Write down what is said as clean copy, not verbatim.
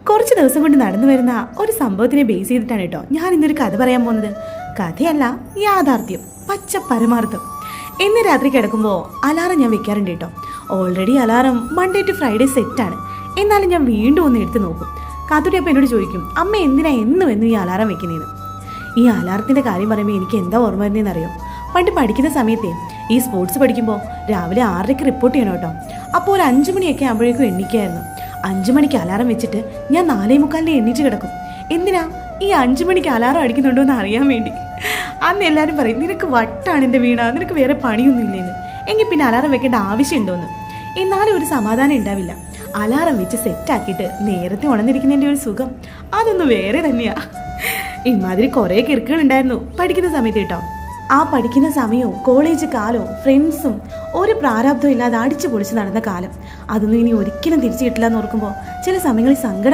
കുറച്ച് ദിവസം കൊണ്ട് നടന്നു വരുന്ന ഒരു സംഭവത്തിനെ ബേസ് ചെയ്തിട്ടാണ് കേട്ടോ ഞാൻ ഇന്നൊരു കഥ പറയാൻ പോകുന്നത്. കഥയല്ല, യാഥാർത്ഥ്യം, പച്ച പരമാർത്ഥം. ഇന്ന് രാത്രി കിടക്കുമ്പോൾ അലാറം ഞാൻ വെക്കാറുണ്ട് കേട്ടോ. Already alarm Monday to Friday സെറ്റാണ്. എന്നാലും ഞാൻ വീണ്ടും ഒന്ന് എടുത്ത് നോക്കും. കാത്തുട്ടി അപ്പം എന്നോട് ചോദിക്കും, അമ്മ എന്തിനാ എന്നും ഈ അലാറം വെക്കുന്നതെന്ന്. ഈ അലാറത്തിൻ്റെ കാര്യം പറയുമ്പോൾ എനിക്ക് എന്താ ഓർമ്മ വരുന്നതെന്ന് അറിയോ? പണ്ട് പഠിക്കുന്ന സമയത്തെ ഈ സ്പോർട്സ് പഠിക്കുമ്പോൾ രാവിലെ 6:30 റിപ്പോർട്ട് ചെയ്യണം കേട്ടോ. അപ്പോൾ ഒരു 5 മണിയൊക്കെ ആകുമ്പോഴേക്കും എണ്ണിക്കായിരുന്നു. 5 മണിക്ക് അലാറം വെച്ചിട്ട് ഞാൻ 4:45 എണ്ണീറ്റ് കിടക്കും. എന്തിനാ? ഈ 5 മണിക്ക് അലാറം അടിക്കുന്നുണ്ടോ എന്ന് അറിയാൻ വേണ്ടി. അന്ന് എല്ലാവരും പറയും, നിനക്ക് വട്ടാണ് എൻ്റെ വീണ, നിനക്ക് വേറെ പണിയൊന്നും ഇല്ലേന്ന്. എങ്കിൽ പിന്നെ അലാറം വെക്കേണ്ട ആവശ്യമുണ്ടോന്ന്. എന്നാലും ഒരു സമാധാനം ഉണ്ടാവില്ല. അലാറം വെച്ച് സെറ്റാക്കിയിട്ട് നേരത്തെ ഉണർന്നിരിക്കുന്നതിൻ്റെ ഒരു സുഖം അതൊന്നും വേറെ തന്നെയാ. ഇമാതിരി കുറേ കിറുക്കുകൾ ഉണ്ടായിരുന്നു പഠിക്കുന്ന സമയത്ത് കേട്ടോ. ആ പഠിക്കുന്ന സമയവും കോളേജ് കാലവും ഫ്രണ്ട്സും ഒരു പ്രാരാബ്ദവും ഇല്ലാതെ അടിച്ചു പൊളിച്ച് നടന്ന കാലം അതൊന്നും ഇനി ഒരിക്കലും തിരിച്ചു കിട്ടില്ല എന്ന് ഓർക്കുമ്പോൾ ചില സമയങ്ങളിൽ സങ്കടം